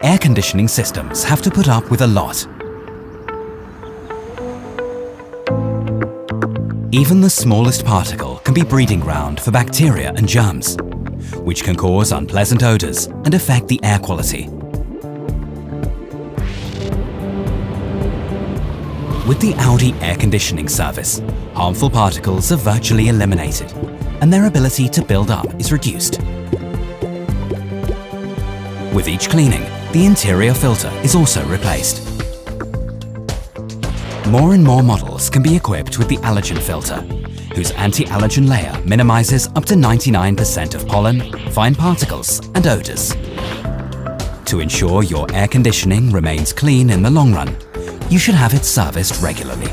Air conditioning systems have to put up with a lot. Even the smallest particle can be breeding ground for bacteria and germs, which can cause unpleasant odors and affect the air quality. With the Audi air conditioning service, harmful particles are virtually eliminated and their ability to build up is reduced. With each cleaning, the interior filter is also replaced. More and more models can be equipped with the allergen filter, whose anti-allergen layer minimizes up to 99% of pollen, fine particles and odors. To ensure your air conditioning remains clean in the long run, you should have it serviced regularly.